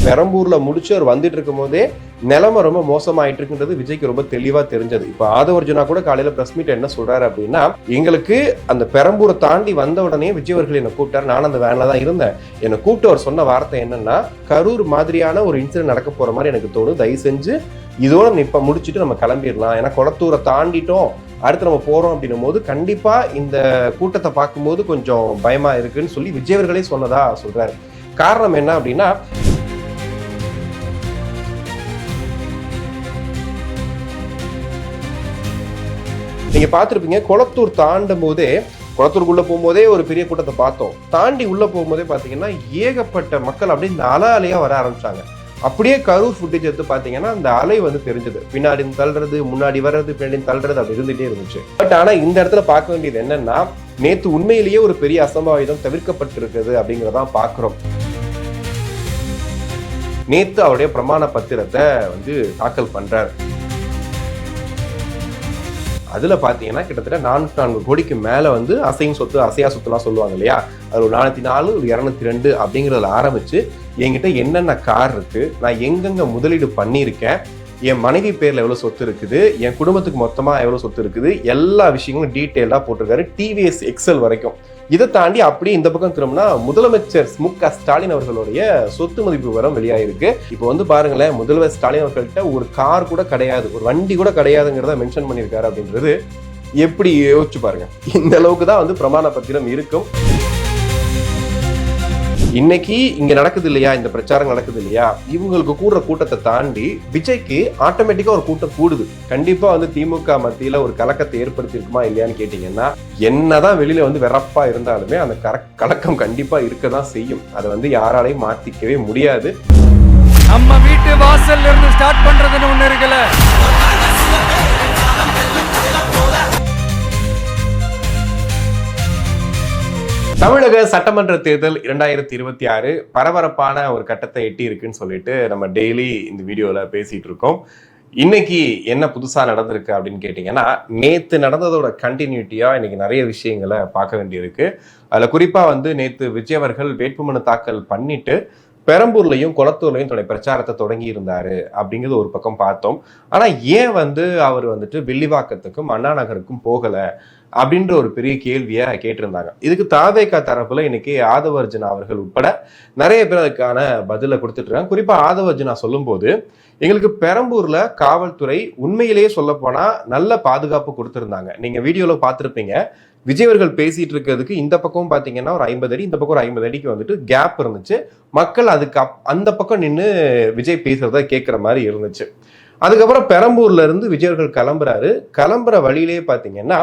பெரம்பூர்ல முடிச்சு அவர் வந்துட்டு இருக்கும் போதே நிலைமை ரொம்ப மோசமாயிட்டு இருக்குன்றது விஜய்க்கு ரொம்ப தெளிவா தெரிஞ்சது. இப்ப ஆதவர்ஜுனா கூட காலையில பிரஸ் மீட் என்ன சொல்றாரு அப்படின்னா, எங்களுக்கு அந்த பெரம்பூரை தாண்டி வந்த உடனே விஜய் அவர்கள் என்ன கூப்பிட்டாரு. நான் அந்த வேன்ல தான் இருந்தேன். என்னை கூப்பிட்டு அவர் சொன்ன வார்த்தை என்னன்னா, கரூர் மாதிரியான ஒரு இன்சிடென்ட் நடக்க போற மாதிரி எனக்கு தோணும். தயவு செஞ்சு இதோட இப்ப முடிச்சுட்டு நம்ம கிளம்பிடலாம். ஏன்னா குளத்தூரை தாண்டிட்டோம், அடுத்து நம்ம போறோம் அப்படின்னும் போது கண்டிப்பா இந்த கூட்டத்தை பார்க்கும்போது கொஞ்சம் பயமா இருக்குன்னு சொல்லி விஜய் அவர்களே சொன்னதா சொல்றாரு. காரணம் என்ன அப்படின்னா, நீங்க பார்த்திருப்பீங்க, குளத்தூர் தாண்டும் போதே, குளத்தூருக்குள்ள போகும்போதே ஒரு பெரிய கூட்டத்தை பார்த்தோம். தாண்டி உள்ள போகும்போதே பாத்தீங்கன்னா ஏகப்பட்ட மக்கள் அப்படியே இந்த அலையா வர ஆரம்பிச்சாங்க. அப்படியே கரூர் ஃபுட்டேஜ் எடுத்து பாத்தீங்கன்னா அந்த அலை தெரிஞ்சது. பின்னாடி தள்ளுறது, முன்னாடி வர்றது, பின்னாடி தள்ளுறது அப்படி இருந்துட்டே இருந்துச்சு. பட் ஆனா இந்த இடத்துல பார்க்க வேண்டியது என்னன்னா, நேத்து உண்மையிலேயே ஒரு பெரிய அசம்பாவிதம் தவிர்க்கப்பட்டிருக்குது அப்படிங்கிறதான் பாக்குறோம். நேத்து அவருடைய பிரமாண பத்திரத்தை தாக்கல் பண்றாரு. அதுல பாத்தீங்கன்னா கிட்டத்தட்ட 4 கோடிக்கு மேல அசையும் சொத்து, அசையா சொத்துலாம் சொல்லுவாங்க இல்லையா, அது ஒரு 404, ஒரு 202 அப்படிங்கறதுல ஆரம்பிச்சு என்கிட்ட என்னென்ன கார் இருக்கு, நான் எங்கெங்க முதலீடு பண்ணியிருக்கேன், என் மனைவி பேர்ல எவ்வளவு சொத்து இருக்குது, என் குடும்பத்துக்கு மொத்தமா எவ்வளவு சொத்து இருக்குது, எல்லா விஷயங்களும் டீட்டெயிலா போட்டிருக்காரு, டிவிஎஸ் எக்ஸல் வரைக்கும். இதை தாண்டி அப்படியே இந்த பக்கம் திரும்பினா முதலமைச்சர் மு.க. ஸ்டாலின் அவர்களுடைய சொத்து மதிப்பு விவரம் வெளியாயிருக்கு. இப்போ பாருங்களேன், முதல்வர் ஸ்டாலின் அவர்கள்ட்ட ஒரு கார் கூட கிடையாது, ஒரு வண்டி கூட கிடையாதுங்கிறத மென்ஷன் பண்ணியிருக்காரு. அப்படின்றது எப்படி யோசிச்சு பாருங்க. இந்த அளவுக்கு தான் பிரமாண பத்திரம் இருக்கும். இன்னைக்கு இங்க நடக்குது இல்லையா, இந்த பிரச்சாரம் நடக்குது இல்லையா, இவங்களுக்கு கூடுற கூட்டத்தை தாண்டி விஜய்க்கு ஆட்டோமேட்டிக்கா ஒரு கூட்டம் கூடுது. கண்டிப்பா திமுக மத்தியில ஒரு கலக்கத்தை ஏற்படுத்தி இருக்குமா இல்லையான்னு கேட்டீங்கன்னா, என்னதான் வெளியில வெறப்பா இருந்தாலுமே அந்த கலக்கம் கண்டிப்பா இருக்கதான் செய்யும். அதை யாராலையும் மாத்திக்கவே முடியாது. நம்ம வீட்டு வாசல்ல இருந்து ஸ்டார்ட் பண்றதுன்னு ஒண்ணு இருக்குல்ல. தமிழக சட்டமன்ற தேர்தல் 2026 பரபரப்பான ஒரு கட்டத்தை எட்டி இருக்குன்னு சொல்லிட்டு நம்ம டெய்லி இந்த வீடியோல பேசிட்டு இருக்கோம். இன்னைக்கு என்ன புதுசா நடந்திருக்கு அப்படின்னு கேட்டீங்கன்னா, நேத்து நடந்ததோட கண்டினியூட்டியா இன்னைக்கு நிறைய விஷயங்களை பார்க்க வேண்டியிருக்கு. அதுல குறிப்பா நேத்து விஜய் அவர்கள் வேட்புமனு தாக்கல் பண்ணிட்டு பெரம்பூர்லையும் குளத்தூர்லையும் தன்னுடைய பிரச்சாரத்தை தொடங்கி இருந்தாரு அப்படிங்கிறது ஒரு பக்கம் பார்த்தோம். ஆனா ஏன் அவர் வில்லிவாக்கத்துக்கும் அண்ணா நகருக்கும் போகல அப்படின்ற ஒரு பெரிய கேள்வியை கேட்டிருந்தாங்க. இதுக்கு தாவேகா தரப்புல இன்னைக்கு ஆதவர்ஜுனா அவர்கள் உட்பட நிறைய பேர் அதுக்கான பதில கொடுத்துட்டு இருக்காங்க. குறிப்பா ஆதவர்ஜுனா சொல்லும் போது, எங்களுக்கு பெரம்பூர்ல காவல்துறை உண்மையிலேயே சொல்ல போனா நல்ல பாதுகாப்பு கொடுத்திருந்தாங்க. நீங்க வீடியோல பார்த்திருப்பீங்க, விஜய் அவர்கள் பேசிட்டு இருக்கிறதுக்கு இந்த பக்கம் பாத்தீங்கன்னா ஒரு 50 அடி, இந்த பக்கம் ஒரு 50 அடிக்கு கேப் இருந்துச்சு. மக்கள் அதுக்கு அந்த பக்கம் நின்று விஜய் பேசுறத கேட்கிற மாதிரி இருந்துச்சு. அதுக்கப்புறம் பெரம்பூர்ல இருந்து விஜய் அவர்கள் கிளம்புற வழியிலேயே பாத்தீங்கன்னா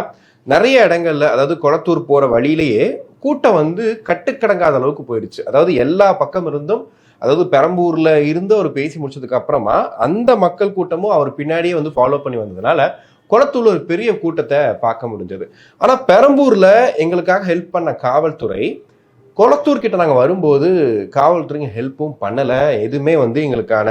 நிறைய இடங்கள்ல, அதாவது குளத்தூர் போற வழியிலேயே கூட்டம் கட்டுக்கடங்காத அளவுக்கு போயிடுச்சு. அதாவது எல்லா பக்கம் இருந்தும், அதாவது பெரம்பூர்ல இருந்து அவர் பேசி முடிச்சதுக்கு அப்புறமா அந்த மக்கள் கூட்டமும் அவர் பின்னாடியே ஃபாலோ பண்ணி வந்ததுனால குளத்தூர்ல ஒரு பெரிய கூட்டத்தை பார்க்க முடிஞ்சது. ஆனா பெரம்பூர்ல எங்களுக்காக ஹெல்ப் பண்ண காவல்துறை குளத்தூர் கிட்ட நாங்க வரும்போது காவல்துறைங்க ஹெல்ப்பும் பண்ணல. எதுவுமே எங்களுக்கான,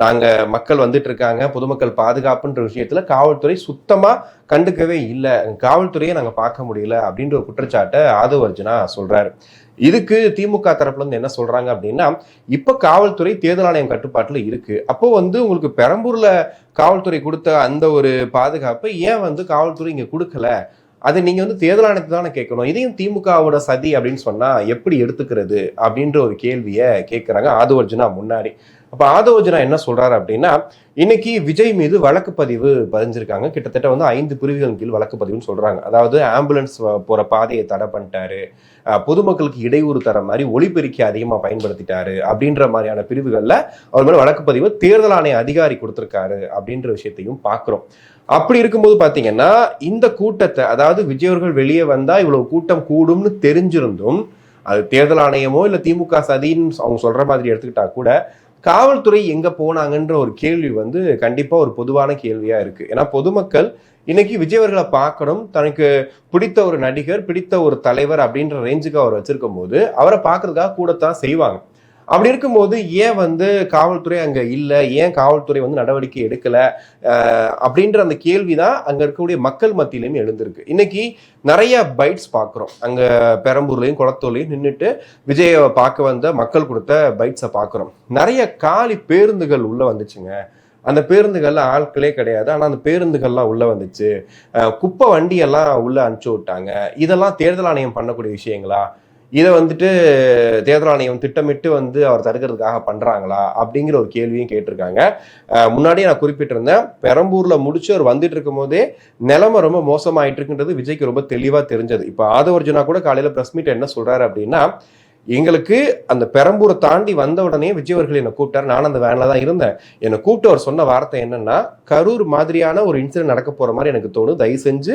நாங்க மக்கள் வந்துட்டு இருக்காங்க, பொதுமக்கள் பாதுகாப்புன்ற விஷயத்துல காவல்துறை சுத்தமா கண்டுக்கவே இல்லை, காவல்துறையை நாங்க பார்க்க முடியல அப்படின்ற ஒரு குற்றச்சாட்டை ஆதவர்ஜுனா சொல்றாரு. இதுக்கு திமுக தரப்புல இருந்து என்ன சொல்றாங்க அப்படின்னா, இப்ப காவல்துறை தேர்தல் ஆணையம் கட்டுப்பாட்டுல இருக்கு. அப்போ உங்களுக்கு பெரம்பூர்ல காவல்துறை கொடுத்த அந்த ஒரு பாதுகாப்பை ஏன் காவல்துறை இங்க கொடுக்கல, அதை நீங்க தேர்தல் ஆணையத்தை தானே கேட்கணும், இதையும் திமுகவோட சதி அப்படின்னு சொன்னா எப்படி எடுத்துக்கிறது அப்படின்ற ஒரு கேள்வியை கேட்கிறாங்க ஆதவர்ஜுனா முன்னாடி. அப்ப ஆதவர்ஜுனா என்ன சொல்றாரு அப்படின்னா, இன்னைக்கு விஜய் மீது வழக்கு பதிவு பதிஞ்சிருக்காங்க. கிட்டத்தட்ட 5 பிரிவுகளின் கீழ் வழக்கு பதிவுன்னு சொல்றாங்க. அதாவது ஆம்புலன்ஸ் போற பாதையை தடை பண்ணிட்டாரு, பொதுமக்களுக்கு இடையூறு தர மாதிரி ஒலிபெருக்கி அதிகமா பயன்படுத்திட்டாரு அப்படின்ற மாதிரியான பிரிவுகள்ல அவர் மேல வழக்கு பதிவு தேர்தல் ஆணைய அதிகாரி கொடுத்திருக்காரு அப்படின்ற விஷயத்தையும் பாக்குறோம். அப்படி இருக்கும்போது பாத்தீங்கன்னா, இந்த கூட்டத்தை, அதாவது விஜய் அவர்கள் வெளியே வந்தா இவ்வளவு கூட்டம் கூடும்னு தெரிஞ்சிருந்தும், அது தேர்தல் ஆணையமோ இல்ல திமுக சதின்னு அவங்க சொல்ற மாதிரி எடுத்துக்கிட்டா கூட காவல்துறை எங்க போனாங்கன்ற ஒரு கேள்வி கண்டிப்பா ஒரு பொதுவான கேள்வியா இருக்கு. ஏன்னா பொதுமக்கள் இன்னைக்கு விஜய் அவர்களை பார்க்கணும், தனக்கு பிடித்த ஒரு நடிகர், பிடித்த ஒரு தலைவர் அப்படின்ற ரேஞ்சுக்கு அவர் வச்சிருக்கும் போது அவரை பார்க்கறதுக்காக கூடத்தான் செய்வாங்க. அப்படி இருக்கும்போது ஏன் வந்து காவல்துறை அங்க இல்லை, ஏன் காவல்துறை வந்து நடவடிக்கை எடுக்கல அப்படின்ற அந்த கேள்விதான் அங்க இருக்கக்கூடிய மக்கள் மத்தியிலையும் எழுந்திருக்கு. இன்னைக்கு நிறைய பைட்ஸ் பார்க்குறோம். அங்க பெரம்பூர்லையும் குளத்தூர்லையும் நின்றுட்டு விஜயை பார்க்க வந்த மக்கள் கொடுத்த பைட்ஸை பார்க்குறோம். நிறைய காலி பேருந்துகள் உள்ள வந்துச்சுங்க. அந்த பேருந்துகள்ல ஆட்களே கிடையாது, ஆனா அந்த பேருந்துகள்லாம் உள்ள வந்துச்சு. குப்பை வண்டியெல்லாம் உள்ள அனுப்பிச்சு விட்டாங்க. இதெல்லாம் தேர்தல் ஆணையம் பண்ணக்கூடிய விஷயங்களா? இதை வந்துட்டு தேர்தல் ஆணையம் திட்டமிட்டு வந்து அவர் தடுக்கிறதுக்காக பண்றாங்களா அப்படிங்கிற ஒரு கேள்வியும் கேட்டிருக்காங்க. முன்னாடியே நான் குறிப்பிட்டிருந்தேன், பெரம்பூர்ல முடிச்சு அவர் வந்துட்டு இருக்கும் போதே நிலைமை ரொம்ப மோசமாயிட்டு இருக்குன்றது விஜய்க்கு ரொம்ப தெளிவா தெரிஞ்சது. இப்ப ஆதவர்ஜுனா கூட காலையில பிரஸ் மீட் என்ன சொல்றாரு அப்படின்னா, எங்களுக்கு அந்த பெரம்பூரை தாண்டி வந்த உடனே விஜய் அவர்கள் என்னை கூப்பிட்டாரு. நான் அந்த வேன்ல தான் இருந்தேன். என்னை கூப்பிட்டு அவர் சொன்ன வார்த்தை என்னன்னா, கரூர் மாதிரியான ஒரு இன்சிடென்ட் நடக்க போற மாதிரி எனக்கு தோணும், தயவு செஞ்சு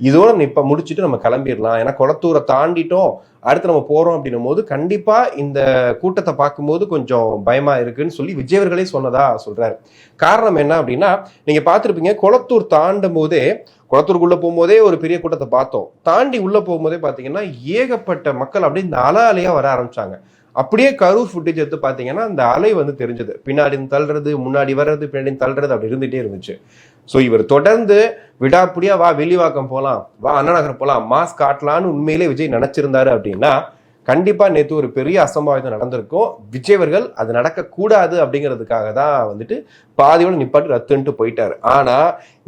இதோட இப்ப முடிச்சுட்டு நம்ம கிளம்பிடலாம். ஏன்னா குளத்தூரை தாண்டிட்டோம், அடுத்து நம்ம போறோம் அப்படின்னும் போது கண்டிப்பா இந்த கூட்டத்தை பார்க்கும்போது கொஞ்சம் பயமா இருக்குன்னு சொல்லி விஜய் அவர்களே சொன்னதா சொல்றாரு. காரணம் என்ன அப்படின்னா, நீங்க பார்த்துருப்பீங்க, குளத்தூர் தாண்டும் போதே, குளத்தூருக்குள்ள போகும்போதே ஒரு பெரிய கூட்டத்தை பார்த்தோம். தாண்டி உள்ள போகும்போதே பாத்தீங்கன்னா ஏகப்பட்ட மக்கள் அப்படியே இந்த அலையா வர ஆரம்பிச்சாங்க. அப்படியே கரூர் ஃபுட்டேஜ் எடுத்து பாத்தீங்கன்னா அந்த அலை வந்து தெரிஞ்சது. பின்னாடி தள்ளுறது, முன்னாடி வர்றது, பின்னாடி தள்ளுறது அப்படி இருந்துட்டே இருந்துச்சு. ஸோ இவர் தொடர்ந்து விடாப்பிடியா வா வெளிவாக்கம் போகலாம், வா அண்ணா நகர் போகலாம், மாஸ்க் காட்டலான்னு உண்மையிலே விஜய் நினைச்சிருந்தாரு அப்படின்னா கண்டிப்பா நேற்று ஒரு பெரிய அசம்பாவிதம் நடந்திருக்கும். விஜய் அவர்கள் அது நடக்கக்கூடாது அப்படிங்கிறதுக்காக தான் வந்துட்டு பாதியோட நிப்பாட்டி ரத்துன்ட்டு போயிட்டாரு. ஆனா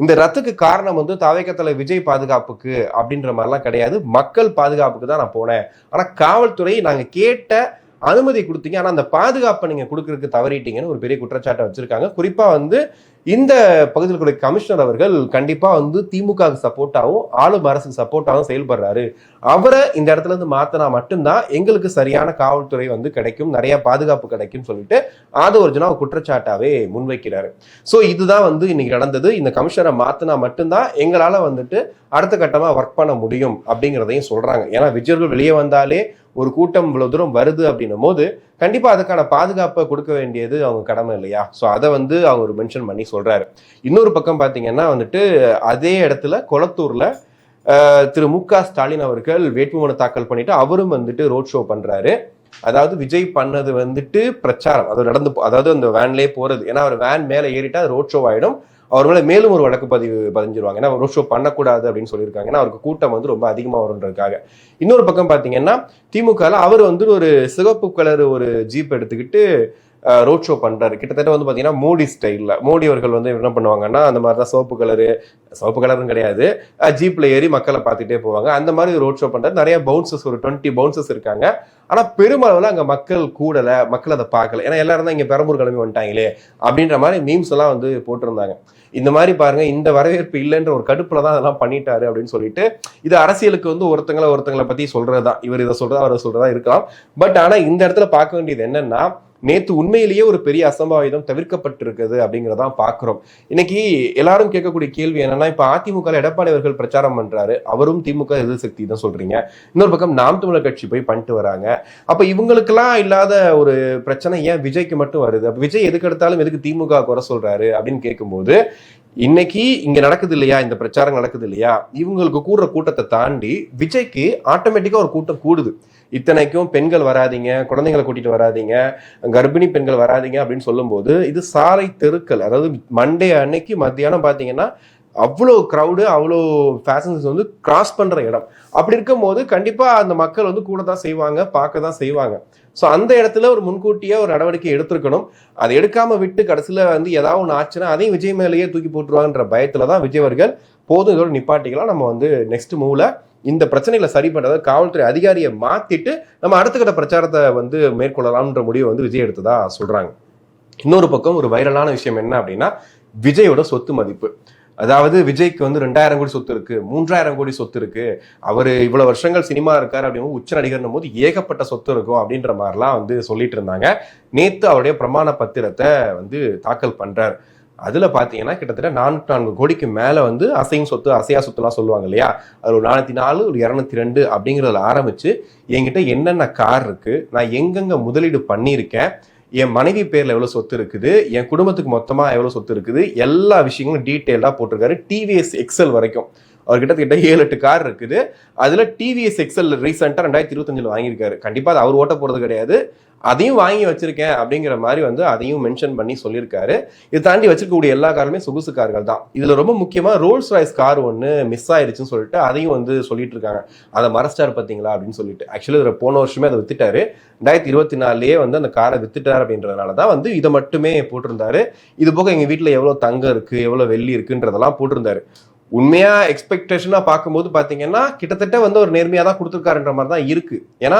இந்த ரத்துக்கு காரணம் வந்து தவைக்கத்தலை விஜய் பாதுகாப்புக்கு அப்படின்ற மாதிரிலாம் கிடையாது, மக்கள் பாதுகாப்புக்கு தான் நான் போனேன். ஆனா காவல்துறை நாங்க கேட்ட அனுமதி கொடுத்தீங்க, ஆனா அந்த பாதுகாப்பை நீங்க கொடுக்கறதுக்கு தவறிட்டீங்கன்னு ஒரு பெரிய குற்றச்சாட்டை வச்சிருக்காங்க. குறிப்பா வந்து இந்த பகுதியில் கூடிய கமிஷனர் அவர்கள் கண்டிப்பா வந்து திமுக சப்போர்ட்டாகவும் ஆளும் அரசுக்கு சப்போர்ட்டாகவும் செயல்படுறாரு. அவரை இந்த இடத்துல இருந்து மாத்தினா மட்டும்தான் எங்களுக்கு சரியான காவல்துறை வந்து கிடைக்கும், நிறைய பாதுகாப்பு கிடைக்கும் சொல்லிட்டு ஆதவர்ஜுனா குற்றச்சாட்டாவே முன்வைக்கிறாரு. ஸோ இதுதான் வந்து இன்னைக்கு நடந்தது. இந்த கமிஷனரை மாத்தினா மட்டும்தான் எங்களால வந்துட்டு அடுத்த கட்டமா ஒர்க் பண்ண முடியும் அப்படிங்கிறதையும் சொல்றாங்க. ஏன்னா விஜயர்கள் வெளியே வந்தாலே ஒரு கூட்டம் இவ்வளவு தூரம் வருது அப்படின்னும் போது கண்டிப்பா அதுக்கான பாதுகாப்பை கொடுக்க வேண்டியது அவங்க கடமை இல்லையா? ஸோ அதை வந்து அவர் மென்ஷன் பண்ணி சொல்றாரு. இன்னொரு பக்கம் பாத்தீங்கன்னா வந்துட்டு அதே இடத்துல கொளத்தூர்ல திரு மு.க. ஸ்டாலின் அவர்கள் வேட்புமனு தாக்கல் பண்ணிட்டு அவரும் வந்துட்டு ரோட் ஷோ பண்றாரு. அதாவது விஜய் பண்ணது வந்துட்டு பிரச்சாரம், அது நடந்து அதாவது அந்த வேன்லயே போறது. ஏன்னா அவர் வேன் மேல ஏறிட்டா ரோட் ஷோ ஆயிடும், அவர் மேல மேலும் ஒரு வழக்கு பதிஞ்சிருவாங்க. ஏன்னா ரோட் ஷோ பண்ணக்கூடாது அப்படின்னு சொல்லியிருக்காங்க. ஏன்னா அவருக்கு கூட்டம் வந்து ரொம்ப அதிகமா வரும்ன்றதுக்காக. இன்னொரு பக்கம் பாத்தீங்கன்னா திமுக அவர் வந்து ஒரு சிவப்பு கலர் ஒரு ஜீப் எடுத்துக்கிட்டு ரோட் ஷோ பண்றாரு. கிட்டத்தட்ட வந்து பாத்தீங்கன்னா மோடி ஸ்டைல்ல. மோடி அவர்கள் வந்து என்ன பண்ணுவாங்கன்னா அந்த மாதிரிதான் சிவப்பு கலரும் கிடையாது, ஜீப்ல ஏறி மக்களை பார்த்துட்டே போவாங்க. அந்த மாதிரி ரோட் ஷோ பண்றாரு. நிறைய பவுன்சஸ், ஒரு 20 பவுன்சஸ் இருக்காங்க. ஆனா பெருமளவுல அங்க மக்கள் கூடல, மக்கள் அதை பார்க்கல. ஏன்னா எல்லாரும் தான் இங்க பெரம்பூர் கிளம்பி வந்துட்டாங்களே அப்படின்ற மாதிரி மீம்ஸ் எல்லாம் வந்து போட்டிருந்தாங்க. இந்த மாதிரி பாருங்க, இந்த வரவேற்பு இல்லைன்ற ஒரு கடுப்புல தான் அதெல்லாம் பண்ணிட்டாரு அப்படின்னு சொல்லிட்டு, இது அரசியலுக்கு வந்து ஒருத்தங்களை பத்தி சொல்றதுதான், இவர் இதை சொல்றதா அவர் சொல்றதா இருக்கலாம். பட் ஆனா இந்த இடத்துல பார்க்க வேண்டியது என்னன்னா, நேத்து உண்மையிலேயே ஒரு பெரிய அசம்பாவிதம் தவிர்க்கப்பட்டிருக்குது அப்படிங்கிறதான் பாக்குறோம். இன்னைக்கு எல்லாரும் கேட்கக்கூடிய கேள்வி என்னன்னா, இப்ப அதிமுக எடப்பாடி அவர்கள் பிரச்சாரம் பண்றாரு, அவரும் திமுக எதிர்சக்தி தான் சொல்றீங்க. இன்னொரு பக்கம் நாம் தமிழர் கட்சி போய் பண்ணிட்டு வராங்க. அப்ப இவங்களுக்கெல்லாம் இல்லாத ஒரு பிரச்சனை ஏன் விஜய்க்கு மட்டும் வருது? அப்ப விஜய் எதுக்கு எடுத்தாலும் எதுக்கு திமுக குறை சொல்றாரு அப்படின்னு கேட்கும்போது, இன்னைக்கு இங்க நடக்குது இல்லையா, இந்த பிரச்சாரம் நடக்குது இல்லையா, இவங்களுக்கு கூடுற கூட்டத்தை தாண்டி விஜய்க்கு ஆட்டோமேட்டிக்கா ஒரு கூட்டம் கூடுது. இத்தனைக்கும் பெண்கள் வராதிங்க, குழந்தைங்களை கூட்டிட்டு வராதிங்க, கர்ப்பிணி பெண்கள் வராதிங்க அப்படின்னு சொல்லும் போது இது சாலை தெருக்கள். அதாவது மண்டே அன்னைக்கு மத்தியானம் பாத்தீங்கன்னா அவ்வளோ க்ரௌடு, அவ்வளோ பேசஞ்சர்ஸ் வந்து கிராஸ் பண்ற இடம். அப்படி இருக்கும் போது கண்டிப்பா அந்த மக்கள் வந்து கூட தான் செய்வாங்க, பார்க்க தான் செய்வாங்க. ஸோ அந்த இடத்துல ஒரு முன்கூட்டியே ஒரு நடவடிக்கை எடுத்திருக்கணும். அதை எடுக்காம விட்டு கடைசியில வந்து ஏதாவது ஒன்று ஆச்சுன்னா அதையும் விஜய் மேலேயே தூக்கி போட்டுருவாங்கன்ற பயத்துல தான் விஜய் அவர்கள் போதும் இதோட நிப்பாட்டிக்கலாம், நம்ம வந்து நெக்ஸ்ட் மூவ்ல இந்த பிரச்சனைகளை சரி பண்றத காவல்துறை அதிகாரியை மாத்திட்டு நம்ம அடுத்த கட்ட பிரச்சாரத்தை வந்து மேற்கொள்ளலாம்ன்ற முடிவை வந்து விஜய் எடுத்ததா சொல்றாங்க. இன்னொரு பக்கம் ஒரு வைரலான விஷயம் என்ன அப்படின்னா, விஜயோட சொத்து மதிப்பு. அதாவது விஜய்க்கு வந்து 2000 கோடி சொத்து இருக்கு, 3000 கோடி சொத்து இருக்கு, அவர் இவ்வளவு வருஷங்கள் சினிமா இருக்காரு அப்படின்னு உச்ச நடிகர்னும் போது ஏகப்பட்ட சொத்து இருக்கும் அப்படின்ற மாதிரிலாம் வந்து சொல்லிட்டு இருந்தாங்க. நேத்து அவருடைய பிரமாண பத்திரத்தை வந்து தாக்கல் பண்றாரு. அதுல பாத்தீங்கன்னா கிட்டத்தட்ட 404 கோடிக்கு மேல வந்து அசையும் சொத்து, அசையா சொத்துலாம் சொல்லுவாங்க இல்லையா, அது ஒரு 404, ஒரு 202 அப்படிங்கிறதுல ஆரம்பிச்சு என்கிட்ட என்னென்ன கார் இருக்கு, நான் எங்கெங்க முதலீடு பண்ணியிருக்கேன், என் மனைவி பேர்ல எவ்வளவு சொத்து இருக்குது, என் குடும்பத்துக்கு மொத்தமா எவ்வளவு சொத்து இருக்குது, எல்லா விஷயங்களும் டீட்டெயிலா போட்டிருக்காரு. டிவிஎஸ் எக்ஸல் வரைக்கும் அவர் கிட்ட 7-8 கார் இருக்குது. அதுல டிவிஎஸ் எக்ஸல் ரீசெண்டா 2025 வாங்கியிருக்காரு. கண்டிப்பா அது அவர் ஓட்ட போறது கிடையாது, அதையும் வாங்கி வச்சிருக்கேன் அப்படிங்கிற மாதிரி வந்து அதையும் மென்ஷன் பண்ணி சொல்லியிருக்காரு. இதை தாண்டி வச்சிருக்கக்கூடிய எல்லா காருமே சொகுசு கார்கள் தான். இதுல ரொம்ப முக்கியமா ரோல்ஸ் ராய்ஸ் கார் ஒன்று மிஸ் ஆயிருச்சுன்னு சொல்லிட்டு அதையும் வந்து சொல்லிட்டு இருக்காங்க. அதை மறைச்சிட்டாரு பார்த்தீங்களா அப்படின்னு சொல்லிட்டு. ஆக்சுவலி இதில் போன வருஷமே அதை வித்துட்டாரு. 2024 வந்து அந்த காரை வித்துட்டாரு அப்படின்றதுனால தான் வந்து இதை மட்டுமே போட்டிருந்தாரு. இது போக எங்க வீட்டில் எவ்வளோ தங்கம் இருக்கு, எவ்வளோ வெள்ளி இருக்குன்றதெல்லாம் போட்டிருந்தாரு. உண்மையா எக்ஸ்பெக்டேஷனா பார்க்கும்போது பாத்தீங்கன்னா கிட்டத்தட்ட வந்து ஒரு நேர்மையா தான் கொடுத்துருக்காருன்ற மாதிரி தான் இருக்கு. ஏன்னா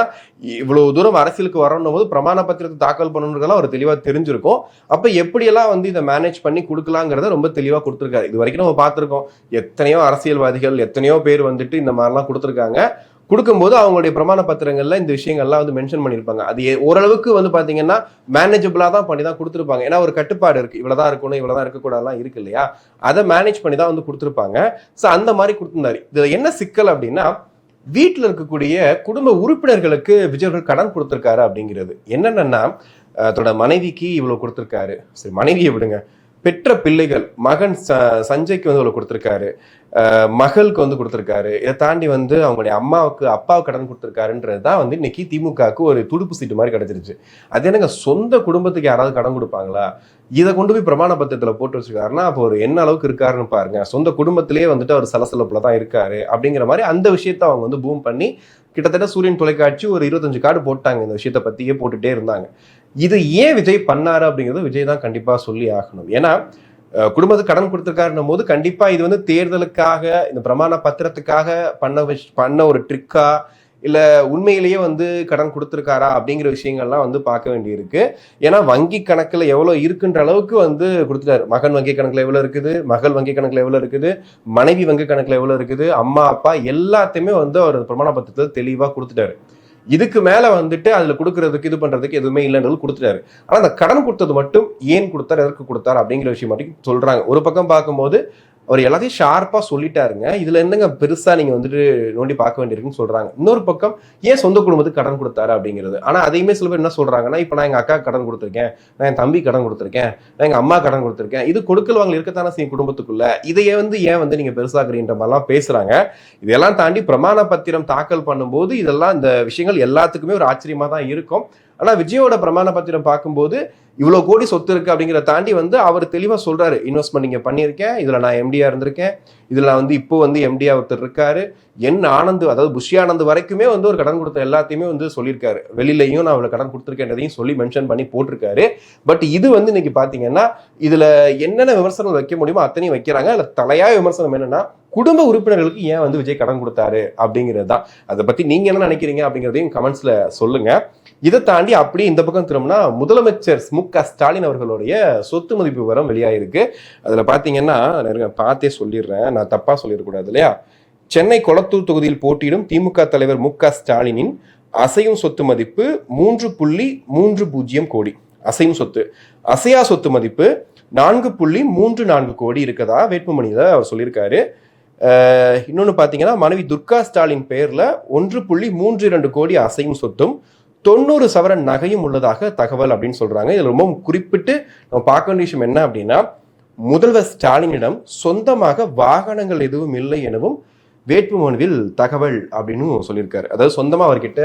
இவ்வளவு தூரம் அரசியலுக்கு வரணும் போது பிரமாண பத்திரத்தை தாக்கல் பண்ணணுன்றதெல்லாம் ஒரு தெளிவா தெரிஞ்சிருக்கும். அப்ப எப்படியெல்லாம் வந்து இதை மேனேஜ் பண்ணி கொடுக்கலாங்கிறத ரொம்ப தெளிவா கொடுத்துருக்காரு. இது வரைக்கும் நம்ம பார்த்திருக்கோம், எத்தனையோ அரசியல்வாதிகள் எத்தனையோ பேர் வந்துட்டு இந்த மாதிரிலாம் கொடுத்துருக்காங்க. கொடுக்கும்போது அவங்களுடைய பிரமாண பத்திரங்கள்ல இந்த விஷயங்கள்லாம் வந்து மென்ஷன் பண்ணியிருப்பாங்க. அது ஓரளவுக்கு வந்து பாத்தீங்கன்னா மேனேஜபிளா தான் பண்ணி தான் கொடுத்துருப்பாங்க. ஏன்னா ஒரு கட்டுப்பாடு இருக்கு, இவ்வளவுதான் இருக்கணும் இவ்வளவுதான் இருக்கக்கூடாதுலாம் இருக்கு இல்லையா, அதை மேனேஜ் பண்ணி தான் வந்து கொடுத்துருப்பாங்க. ஸோ அந்த மாதிரி கொடுத்துருந்தாரு. இதுல என்ன சிக்கல் அப்படின்னா, வீட்டில் இருக்கக்கூடிய குடும்ப உறுப்பினர்களுக்கு விஜய் அவர்கள் கடன் கொடுத்துருக்காரு அப்படிங்கிறது. என்னென்னா தன்னோட மனைவிக்கு இவ்வளவு கொடுத்துருக்காரு, சரி மனைவியை விடுங்க, பெற்ற பிள்ளைகள் மகன் சஞ்சய்க்கு வந்து இவ்வளவு கொடுத்துருக்காரு, மகளுக்கு வந்து கொடுத்துருக்காரு, இதை தாண்டி வந்து அவங்களுடைய அப்பாவுக்கு கடன் கொடுத்துருக்காருன்றது தான் வந்து இன்னைக்கு திமுகவுக்கு ஒரு துடுப்பு சீட்டு மாதிரி கிடைச்சிருச்சு. அது என்னங்க, சொந்த குடும்பத்துக்கு யாராவது கடன் கொடுப்பாங்களா? இதை கொண்டு போய் பிரமாண பத்திரத்தில் போட்டு வச்சிருக்காருன்னா அப்போ ஒரு என்ன அளவுக்கு இருக்காருன்னு பாருங்க. சொந்த குடும்பத்திலேயே வந்துட்டு அவர் சலசலப்புல தான் இருக்காரு அப்படிங்கிற மாதிரி அந்த விஷயத்த அவங்க வந்து பூம் பண்ணி கிட்டத்தட்ட சூரியன் தொலைக்காட்சி ஒரு 25 கார்டு போட்டாங்க. இந்த விஷயத்த பத்தியே போட்டுட்டே இருந்தாங்க. இது ஏன் விஜய் பண்ணாரு அப்படிங்கிறது விஜய் தான் கண்டிப்பா சொல்லி ஆகணும். ஏன்னா குடும்பத்துக்கு கடன் கொடுத்துருக்காருன்னும் போது கண்டிப்பா இது வந்து தேர்தலுக்காக இந்த பிரமாண பத்திரத்துக்காக பண்ண ஒரு ட்ரிக்கா இல்ல உண்மையிலேயே வந்து கடன் கொடுத்துருக்காரா அப்படிங்கிற விஷயங்கள்லாம் வந்து பார்க்க வேண்டியிருக்கு. ஏன்னா வங்கி கணக்குல எவ்வளவு இருக்குன்ற அளவுக்கு வந்து கொடுத்துட்டாரு. மகன் வங்கி கணக்குல எவ்வளவு இருக்குது, மகள் வங்கி கணக்குல எவ்வளவு இருக்குது, மனைவி வங்கி கணக்குல எவ்வளவு இருக்குது, அம்மா அப்பா எல்லாத்தையுமே வந்து அவர் பிரமாண பத்திரத்தை தெளிவா கொடுத்துட்டாரு. இதுக்கு மேல வந்துட்டு அதுல கொடுக்கறதுக்கு இது பண்றதுக்கு எதுவுமே இல்லைன்றது கொடுத்துட்டாரு. ஆனா அந்த கடன் கொடுத்தது மட்டும் ஏன் கொடுத்தாரு, எதற்கு கொடுத்தாரு அப்படிங்கிற விஷயம் மட்டும் சொல்றாங்க. ஒரு பக்கம் பார்க்கும்போது அவர் எல்லாத்தையும் ஷார்ப்பா சொல்லிட்டாருங்க, இதுல என்னங்க பெருசா நீங்க வந்துட்டு நோண்டி பார்க்க வேண்டியிருக்குன்னு சொல்றாங்க. இன்னொரு பக்கம் ஏன் சொந்த குடும்பத்துக்கு கடன் கொடுத்தாரு அப்படிங்கிறது. ஆனா அதையுமே சில பேர் என்ன சொல்றாங்கன்னா, இப்ப நான் எங்க அக்கா கடன் கொடுத்துருக்கேன், நான் என் தம்பி கடன் கொடுத்துருக்கேன், நான் எங்க அம்மா கடன் கொடுத்துருக்கேன், இது கொடுக்கல் வாங்கல் இருக்கத்தானே செய்யும் குடும்பத்துக்குள்ள, இதையே வந்து ஏன் வந்து நீங்க பெருசாக்குறீன்ற மாதிரிலாம் பேசுறாங்க. இதெல்லாம் தாண்டி பிரமாண பத்திரம் தாக்கல் பண்ணும்போது இதெல்லாம் இந்த விஷயங்கள் எல்லாத்துக்குமே ஒரு ஆச்சரியமா தான் இருக்கும். ஆனா விஜயோட பிரமாண பத்திரம் பார்க்கும்போது இவ்வளவு கோடி சொத்து இருக்கு அப்படிங்கிறத தாண்டி வந்து அவர் தெளிவா சொல்றாரு, இன்வெஸ்ட்மெண்ட் இங்க பண்ணியிருக்கேன், இதுல நான் எம்டியா இருந்திருக்கேன், இதுல வந்து இப்போ வந்து எம்டியா ஒருத்தர் இருக்காரு, ஆனந்த் அதாவது புஷி ஆனந்த் வரைக்குமே வந்து ஒரு கடன் கொடுத்த எல்லாத்தையுமே வந்து சொல்லியிருக்காரு. வெளியிலையும் நான் அவ்வளவு கடன் கொடுத்துருக்கேன்றதையும் சொல்லி மென்ஷன் பண்ணி போட்டிருக்காரு. பட் இது வந்து இன்னைக்கு பாத்தீங்கன்னா இதுல என்னென்ன விமர்சனம் வைக்க முடியுமோ அத்தனையும் வைக்கிறாங்க. அதுல தலையா விமர்சனம் என்னன்னா, குடும்ப உறுப்பினர்களுக்கு ஏன் வந்து விஜய் கடன் கொடுத்தாரு அப்படிங்கிறது தான். அதை பத்தி நீங்க என்ன நினைக்கிறீங்க அப்படிங்கிறதையும் கமெண்ட்ஸ்ல சொல்லுங்க. இதை தாண்டி அப்படியே இந்த பக்கம் திரும்பினா முதலமைச்சர் மு.க. ஸ்டாலின் அவர்களுடைய சொத்து மதிப்பு விவரம் வெளியாயிருக்கு. அதுல பாத்தீங்கன்னா பார்த்தே சொல்லிடுறேன், நான் தப்பா சொல்லிடக்கூடாது இல்லையா. சென்னை கொளத்தூர் தொகுதியில் போட்டியிடும் திமுக தலைவர் மு.க. ஸ்டாலினின் அசையும் சொத்து மதிப்பு 3.30 கோடி. அசையும் சொத்து. அசையா சொத்து மதிப்பு 4.34 கோடி இருக்கதா வேட்புமணியில அவர் சொல்லியிருக்காரு. இன்னொன்னு பாத்தீங்கன்னா மனைவி துர்கா ஸ்டாலின் பெயர்ல 1.32 கோடி அசையும் சொத்தும் 90 சவரன் நகையும் உள்ளதாக தகவல் அப்படின்னு சொல்றாங்க. இதுல ரொம்ப குறிப்பிட்டு நம்ம பார்க்க வேண்டிய விஷயம் என்ன அப்படின்னா, முதல்வர் ஸ்டாலினிடம் சொந்தமாக வாகனங்கள் எதுவும் இல்லை எனவும் வேட்புமனுவில் தகவல் அப்படின்னு சொல்லியிருக்காரு. அதாவது சொந்தமா அவர்கிட்ட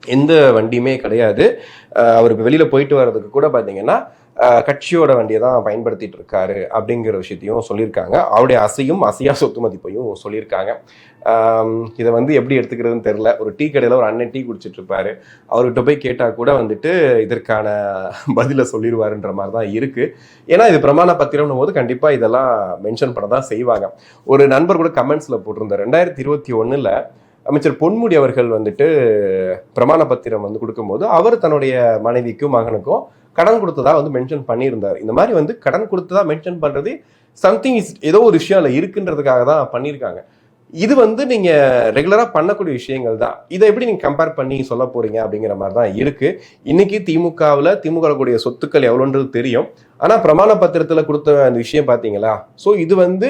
எந்த வண்டியுமே கிடையாது. அவர் வெளியில போயிட்டு வர்றதுக்கு கூட பாத்தீங்கன்னா கட்சியோட வண்டியை தான் பயன்படுத்திட்டு இருக்காரு அப்படிங்கிற விஷயத்தையும் சொல்லியிருக்காங்க. அவருடைய அசையா சொத்து மதிப்பையும் சொல்லியிருக்காங்க. இதை வந்து எப்படி எடுத்துக்கிறதுன்னு தெரியல. ஒரு டீ கடையில் ஒரு அண்ணன் டீ குடிச்சிட்டு இருப்பாரு, அவர்கிட்ட போய் கேட்டால் கூட வந்துட்டு இதற்கான பதிலை சொல்லிடுவாருன்ற மாதிரி தான் இருக்கு. ஏன்னா இது பிரமாண பத்திரம்னும் போது கண்டிப்பாக இதெல்லாம் மென்ஷன் பண்ண தான் செய்வாங்க. ஒரு நண்பர் கூட கமெண்ட்ஸில் போட்டிருந்தார், 2021 அமைச்சர் பொன்முடி அவர்கள் வந்துட்டு பிரமாண பத்திரம் வந்து கொடுக்கும்போது அவர் தன்னுடைய மனைவிக்கும் மகனுக்கும் கடன் கொடுத்ததா வந்து மென்ஷன் பண்ணியிருந்தார். இந்த மாதிரி வந்து கடன் கொடுத்ததா மென்ஷன் பண்றது சம்திங் ஏதோ ஒரு விஷயம் இருக்குன்றதுக்காக தான் பண்ணியிருக்காங்க. இது வந்து நீங்க ரெகுலரா பண்ணக்கூடிய விஷயங்கள் தான். இதை எப்படி நீங்க கம்பேர் பண்ணி சொல்ல போறீங்க அப்படிங்கிற மாதிரி தான் இருக்கு. இன்னைக்கு திமுக கூடிய சொத்துக்கள் எவ்வளோன்றது தெரியும். ஆனா பிரமாண பத்திரத்துல கொடுத்த அந்த விஷயம் பாத்தீங்களா. ஸோ இது வந்து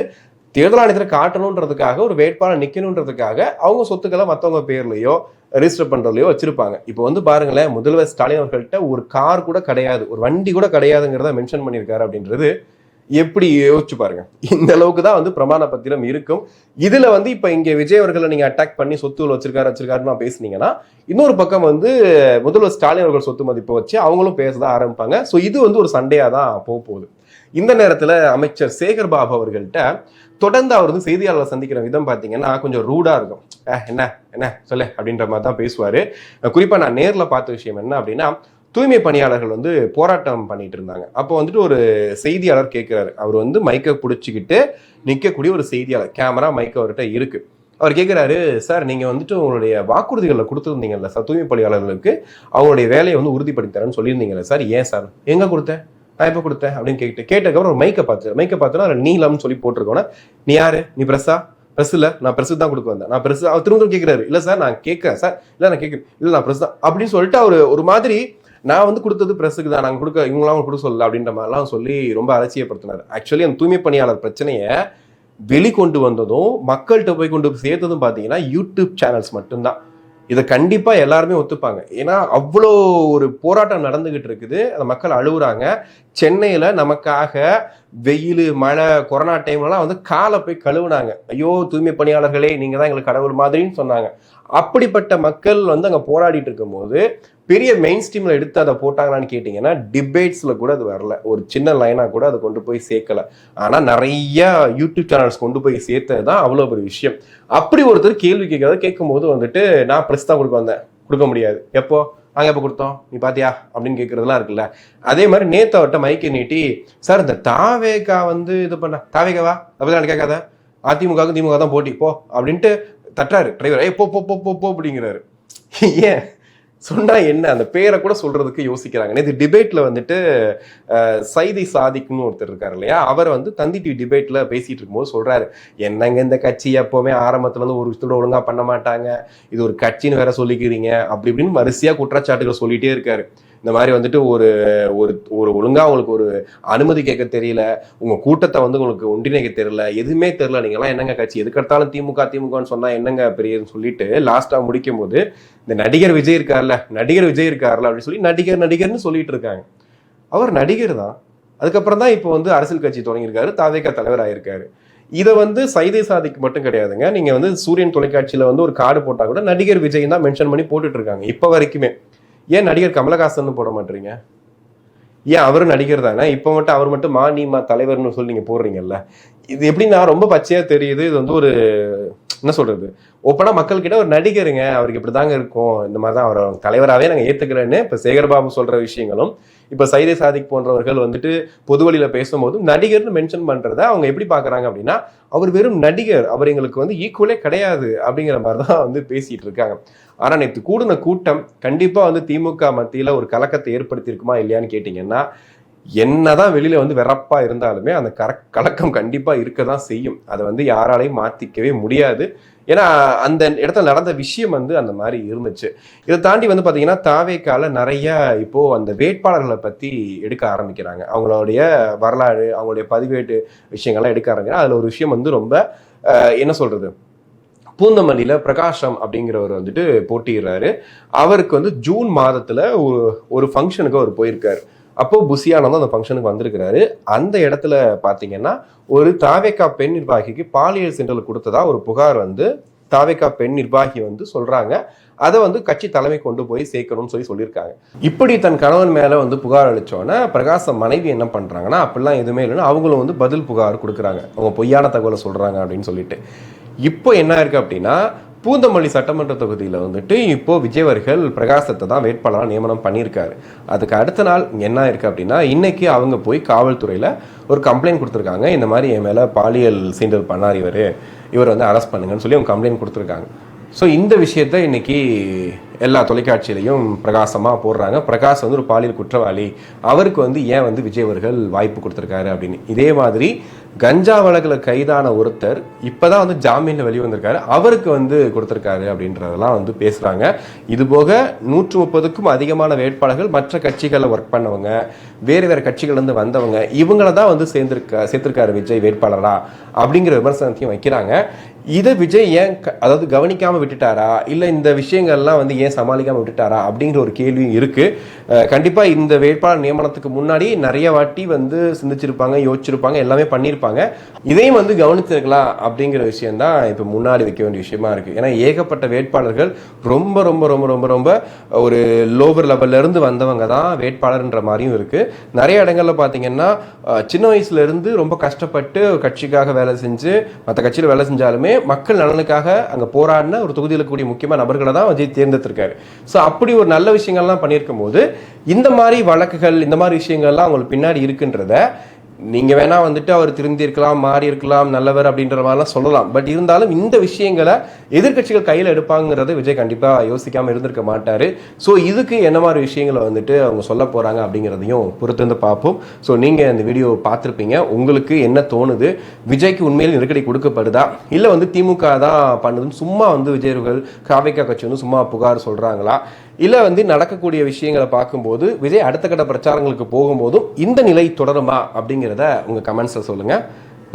தேர்தல் ஆணையத்தில் காட்டணுன்றதுக்காக ஒரு வேட்பாளர் நிக்கணுன்றதுக்காக அவங்க சொத்துக்களை மற்றவங்க பேர்லயோ ரெஜிஸ்டர் பண்றதுலயோ வச்சிருப்பாங்க. இப்போ வந்து பாருங்களேன், முதல்வர் ஸ்டாலின் அவர்கள்ட்ட ஒரு கார் கூட கிடையாது, ஒரு வண்டி கூட கிடையாதுங்கிறத மென்ஷன் பண்ணியிருக்காரு அப்படின்றது எப்படி யோசிச்சு பாருங்க. இந்த அளவுக்கு தான் வந்து பிரமாண பத்திரம் இருக்கும். இதுல வந்து இப்ப இங்க விஜய் அவர்களை நீங்க அட்டாக் பண்ணி சொத்துகள் வச்சிருக்காருன்னு பேசுனீங்கன்னா, இன்னொரு பக்கம் வந்து முதல்வர் ஸ்டாலின் அவர்கள் சொத்து மதிப்பை வச்சு அவங்களும் பேசதான் ஆரம்பிப்பாங்க. ஸோ இது வந்து ஒரு சண்டையா தான் போகுது. இந்த நேரத்துல அமைச்சர் சேகர் பாபு அவர்கள்ட்ட தொடர்ந்து அவர் வந்து செய்தியாளர்களை சந்திக்கிற விதம் பார்த்தீங்கன்னா கொஞ்சம் ரூடா இருக்கும். என்ன என்ன சொல்லு அப்படின்ற மாதிரி தான் பேசுவாரு. குறிப்பா நான் நேர்ல பார்த்த விஷயம் என்ன அப்படின்னா, தூய்மை பணியாளர்கள் வந்து போராட்டம் பண்ணிட்டு இருந்தாங்க. அப்போ வந்துட்டு ஒரு செய்தியாளர் கேட்கிறாரு. அவர் வந்து மைக்கை பிடிச்சிக்கிட்டு நிற்கக்கூடிய ஒரு செய்தியாளர், கேமரா மைக் அவர்கிட்ட இருக்கு. அவர் கேட்கிறாரு, சார் நீங்க வந்துட்டு உங்களுடைய வாக்குறுதிகளை கொடுத்துருந்தீங்கல்ல சார் தூய்மை பணியாளர்களுக்கு, அவங்களுடைய வேலையை வந்து உறுதிப்படுத்தி தரேன்னு சொல்லியிருந்தீங்கல்ல சார், ஏன் சார் எங்க கொடுத்தேன், நான் எப்போ கொடுத்தேன் அப்படின்னு கேட்டதுக்கப்புறம் ஒரு மைக்கை பார்த்தோன்னா அதில் நீலம்னு சொல்லி போட்டிருக்கோன்னா, நீ யாரு, நீ பிரஸ்ஸா, பிரஸ் இல்லை, நான் பிரஸ் தான் கொடுக்க வந்தேன், நான் பிரஸ். அவர் திரும்ப கேட்கிறாரு, இல்லை சார் நான் கேட்கறேன் சார், இல்லை நான் கேட்குறேன், இல்லை நான் பிரஸ் தான் அப்படின்னு சொல்லிட்டு அவர் ஒரு மாதிரி நான் வந்து கொடுத்தது பிரஸுக்கு தான், நாங்கள் கொடுக்க இவங்களாம் கொடுக்க சொல்லல அப்படின்ற மாதிரிலாம் சொல்லி ரொம்ப அலட்சியப்படுத்தினார். ஆக்சுவலி அந்த தூய்மை பணியாளர் பிரச்சனையை வெளிக்கொண்டு வந்ததும் மக்கள்கிட்ட போய் கொண்டு சேர்த்ததும் பார்த்தீங்கன்னா யூடியூப் சேனல்ஸ் மட்டும்தான். இதை கண்டிப்பா எல்லாருமே ஒத்துப்பாங்க. ஏன்னா அவ்வளோ ஒரு போராட்டம் நடந்துகிட்டு இருக்குது, அந்த மக்கள் அழுகுறாங்க. சென்னையில நமக்காக வெயில் மழை கொரோனா டைம்லாம் வந்து காலை போய் கழுவுனாங்க. ஐயோ தூய்மை பணியாளர்களே நீங்க தான் எங்களுக்கு கடவுள் மாதிரின்னு சொன்னாங்க. அப்படிப்பட்ட மக்கள் வந்து அங்க போராடிட்டு இருக்கும் போது பெரிய மெயின் ஸ்ட்ரீம்ல எடுத்து அதை போட்டாங்களான்னு கேட்டீங்கன்னா, டிபேட்ஸ்ல கூட அது வரல. ஒரு சின்ன லைனா கூட அதை கொண்டு போய் சேர்க்கல. ஆனா நிறைய யூடியூப் சேனல்ஸ் கொண்டு போய் சேர்த்ததுதான் அவ்வளவு பெரிய விஷயம். அப்படி ஒருத்தர் கேள்வி கேட்கும் போது வந்துட்டு நான் பிரஸ் தான் கொடுக்க வந்தேன், கொடுக்க முடியாது, எப்போ நாங்க எப்போ கொடுத்தோம் நீ பாத்தியா அப்படின்னு கேட்கறதுலாம் இருக்குல்ல. அதே மாதிரி நேத்து அவர்கிட்ட மைக்கை நீட்டி, சார் இந்த தாவேகா வந்து இது பண்ண தாவேகாவா அப்பதான் கேட்காத, அதிமுகவுக்கு திமுக தான் போட்டி போ அப்படின்ட்டு தட்டுறாரு டிரைவர், போ போ போ போ அப்படிங்கிறாரு. ஏன் சொன்னா என்ன, அந்த பேரை கூட சொல்றதுக்கு யோசிக்கிறாங்க. நேற்று டிபேட்ல வந்துட்டு சைதை சாதிக்னு ஒருத்தர் இருக்காரு இல்லையா, அவர் வந்து தந்தி டிவி டிபேட்ல பேசிட்டு இருக்கும்போது சொல்றாரு, என்னங்க இந்த கட்சி எப்பவுமே ஆரம்பத்துல இருந்து ஒரு விஷயத்தோட ஒழுங்கா பண்ண மாட்டாங்க, இது ஒரு கட்சின்னு வேற சொல்லிக்கிறீங்க அப்படி இப்படின்னு வரிசையா குற்றச்சாட்டுகள் சொல்லிட்டே இருக்காரு. இந்த மாதிரி வந்துட்டு ஒரு ஒரு ஒழுங்கா உங்களுக்கு ஒரு அனுமதி கேட்க தெரியல, உங்க கூட்டத்தை வந்து உங்களுக்கு ஒன்றிணைக்க தெரியல, எதுவுமே தெரியல, நீங்கெல்லாம் என்னங்க கட்சி, எதுக்கெடுத்தாலும் திமுகன்னு சொன்னா என்னங்க பெரியன்னு சொல்லிட்டு லாஸ்டா முடிக்கும் போது இந்த நடிகர் விஜய் இருக்கார்ல அப்படின்னு சொல்லி நடிகர்னு சொல்லிட்டு இருக்காங்க. அவர் நடிகர் தான். அதுக்கப்புறம் தான் இப்போ வந்து அரசியல் கட்சி தொடங்கியிருக்காரு, தாவேகா தலைவர் ஆயிருக்காரு. இதை வந்து சைதை சாதிக்கு மட்டும் கிடையாதுங்க. நீங்க வந்து சூரியன் தொலைக்காட்சியில வந்து ஒரு கார்டு போட்டா கூட நடிகர் விஜய் தான் மென்ஷன் பண்ணி போட்டுட்டு இருக்காங்க இப்ப வரைக்குமே. ஏன் நடிகர் கமலஹாசன் போட மாட்டீங்க? ஏன் அவரும் நடிகர் தானே, இப்ப மட்டும் அவர் மட்டும் நீமா தலைவர்னு சொல்லி நீங்க போடுறீங்கல்ல. இது எப்படின்னா ரொம்ப பச்சையா தெரியுது. இது வந்து ஒரு என்ன சொல்றது, ஓப்பனா மக்கள் கிட்ட ஒரு நடிகருங்க, அவருக்கு இப்படிதாங்க இருக்கும், இந்த மாதிரிதான் அவர் தலைவராகவே நாங்க ஏத்துக்கிறேன்னு இப்ப சேகர்பாபு சொல்ற விஷயங்களும், இப்ப சைதை சாதிக் போன்றவர்கள் வந்துட்டு பொது வழியில பேசும்போது நடிகர்னு மென்ஷன் பண்றத அவங்க எப்படி பாக்குறாங்க அப்படின்னா, அவர் வெறும் நடிகர், அவர் எங்களுக்கு வந்து ஈக்குவலே கிடையாது அப்படிங்கிற மாதிரிதான் வந்து பேசிட்டு இருக்காங்க. ஆனா நேற்று கூடின கூட்டம் கண்டிப்பா வந்து திமுக மத்தியில ஒரு கலக்கத்தை ஏற்படுத்தி இருக்குமா இல்லையான்னு கேட்டீங்கன்னா, என்னதான் வெளியில வந்து வெறப்பா இருந்தாலுமே அந்த கலக்கம் கண்டிப்பா இருக்கதான் செய்யும். அதை வந்து யாராலையும் மாத்திக்கவே முடியாது. ஏன்னா அந்த இடத்துல நடந்த விஷயம் வந்து அந்த மாதிரி இருந்துச்சு. இதை தாண்டி வந்து பாத்தீங்கன்னா தாவேக்கால நிறைய இப்போ அந்த வேட்பாளர்களை பத்தி எடுக்க ஆரம்பிக்கிறாங்க. அவங்களுடைய வரலாறு, அவங்களுடைய பதிவேட்டு விஷயங்கள்லாம் எடுக்க ஆரம்பிக்கிறாங்க. அதுல ஒரு விஷயம் வந்து ரொம்ப என்ன சொல்றது, பூந்தமல்லியில பிரகாஷம் அப்படிங்கிறவர் வந்துட்டு போட்டிடுறாரு. அவருக்கு வந்து ஜூன் மாதத்துல ஒரு ஃபங்க்ஷனுக்கு அவர் போயிருக்காரு. அப்போ புசியானந்த் அந்த ஃபங்க்ஷனுக்கு வந்திருக்கிறாரு. அந்த இடத்துல பாத்தீங்கன்னா ஒரு தாவேகா பெண் நிர்வாகிக்கு பாலியல் சென்றல் கொடுத்ததா ஒரு புகார் வந்து தாவேகா பெண் நிர்வாகி வந்து சொல்றாங்க. அதை வந்து கட்சி தலைமை கொண்டு போய் சேர்க்கணும்னு சொல்லியிருக்காங்க. இப்படி தன் கணவன் மேல வந்து புகார் அளிச்சோன்னா பிரகாசம் மனைவி என்ன பண்றாங்கன்னா, அப்படிலாம் எதுவுமே இல்லைன்னா அவங்களும் வந்து பதில் புகார் கொடுக்குறாங்க, அவங்க பொய்யான தகவலை சொல்றாங்க அப்படின்னு சொல்லிட்டு. இப்போ என்ன இருக்கு அப்படின்னா, பூந்தமல்லி சட்டமன்ற தொகுதியில் வந்துட்டு இப்போ விஜய் அவர்கள் பிரகாசத்தை தான் வேட்பாளராக நியமனம் பண்ணியிருக்காரு. அதுக்கு அடுத்த நாள் என்ன இருக்கு அப்படின்னா, இன்னைக்கு அவங்க போய் காவல்துறையில் ஒரு கம்ப்ளைண்ட் கொடுத்துருக்காங்க. இந்த மாதிரி என் மேலே பாலியல் சீண்டல் பண்ணார் இவர் வந்து அரெஸ்ட் பண்ணுங்கன்னு சொல்லி அவங்க கம்ப்ளைண்ட் கொடுத்துருக்காங்க. ஸோ இந்த விஷயத்த இன்னைக்கு எல்லா தொலைக்காட்சியிலையும் பிரகாசமாக போடுறாங்க. பிரகாஷ் வந்து ஒரு பாலியல் குற்றவாளி, அவருக்கு வந்து ஏன் வந்து விஜய் அவர்கள் வாய்ப்பு கொடுத்துருக்காரு அப்படின்னு. இதே மாதிரி கஞ்சா வழக்கில் கைதான ஒருத்தர் இப்போதான் வந்து ஜாமீனில் வெளியே வந்திருக்காரு, அவருக்கு வந்து கொடுத்துருக்காரு அப்படின்றதெல்லாம் வந்து பேசுகிறாங்க. இது போக 130க்கும் அதிகமான வேட்பாளர்கள் மற்ற கட்சிகளில் ஒர்க் பண்ணவங்க, வேறு கட்சிகள்லேருந்து வந்தவங்க, இவங்கள தான் வந்து சேர்த்திருக்காரு விஜய் வேட்பாளரா அப்படிங்கிற விமர்சனத்தையும் வைக்கிறாங்க. இதை விஜய் ஏன் அதாவது கவனிக்காமல் விட்டுட்டாரா, இல்லை இந்த விஷயங்கள்லாம் வந்து ஏன் சமாளிக்காமல் விட்டுட்டாரா அப்படிங்கிற ஒரு கேள்வியும் இருக்குது. கண்டிப்பாக இந்த வேட்பாளர் நியமனத்துக்கு முன்னாடி நிறைய வாட்டி வந்து சிந்திச்சிருப்பாங்க, யோசிச்சிருப்பாங்க, எல்லாமே பண்ணியிருப்பாங்க. இதையும் வந்து கவனிச்சிருக்கலாம் அப்படிங்கிற விஷயம்தான் இப்போ முன்னாடி வைக்க வேண்டிய விஷயமா இருக்குது. ஏன்னா ஏகப்பட்ட வேட்பாளர்கள் ரொம்ப ரொம்ப ரொம்ப ரொம்ப ரொம்ப ஒரு லோவர் லெவல்லேருந்து வந்தவங்க தான் வேட்பாளர்ன்ற மாதிரியும் இருக்குது. நிறைய இடங்களில் பார்த்தீங்கன்னா சின்ன வயசுலேருந்து ரொம்ப கஷ்டப்பட்டு கட்சிக்காக வேலை செஞ்சு மற்ற கட்சியில் வேலை செஞ்சாலுமே மக்கள் நலனுக்காக அங்கே போராடின ஒரு தொகுதியில் கூடிய முக்கியமான நபர்களை தான் விஜய் தேர்ந்தெடுத்திருக்காரு. ஸோ அப்படி ஒரு நல்ல விஷயங்கள்லாம் பண்ணியிருக்கும் போது இந்த மாதிரி வழக்குகள், இந்த மாதிரி விஷயங்கள்லாம் அவங்களுக்கு பின்னாடி இருக்குன்றத நீங்கள் வேணா வந்துட்டு அவர் திருந்திருக்கலாம், மாறி இருக்கலாம், நல்லவர் அப்படின்ற மாதிரிலாம் சொல்லலாம். பட் இருந்தாலும் இந்த விஷயங்களை எதிர்கட்சிகள் கையில் எடுப்பாங்கிறத விஜய் கண்டிப்பாக யோசிக்காமல் இருந்திருக்க மாட்டார். ஸோ இதுக்கு என்ன மாதிரி விஷயங்களை வந்துட்டு அவங்க சொல்ல போகிறாங்க அப்படிங்கிறதையும் பொறுத்து வந்து பார்ப்போம். ஸோ நீங்கள் இந்த வீடியோ பார்த்துருப்பீங்க. உங்களுக்கு என்ன தோணுது? விஜய்க்கு உண்மையில் நெருக்கடி கொடுக்கப்படுதா, இல்லை வந்து திமுக தான் பண்ணுதுன்னு சும்மா வந்து விஜயர்கள் காவிகா கட்சி வந்து சும்மா புகார் சொல்கிறாங்களா, இல்லை வந்து நடக்கக்கூடிய விஷயங்களை பார்க்கும்போது விஜய் அடுத்த கட்ட பிரச்சாரங்களுக்கு போகும்போதும் இந்த நிலை தொடருமா அப்படிங்கிறத உங்கள் கமெண்ட்ஸில் சொல்லுங்கள்.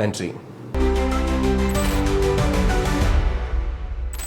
நன்றி.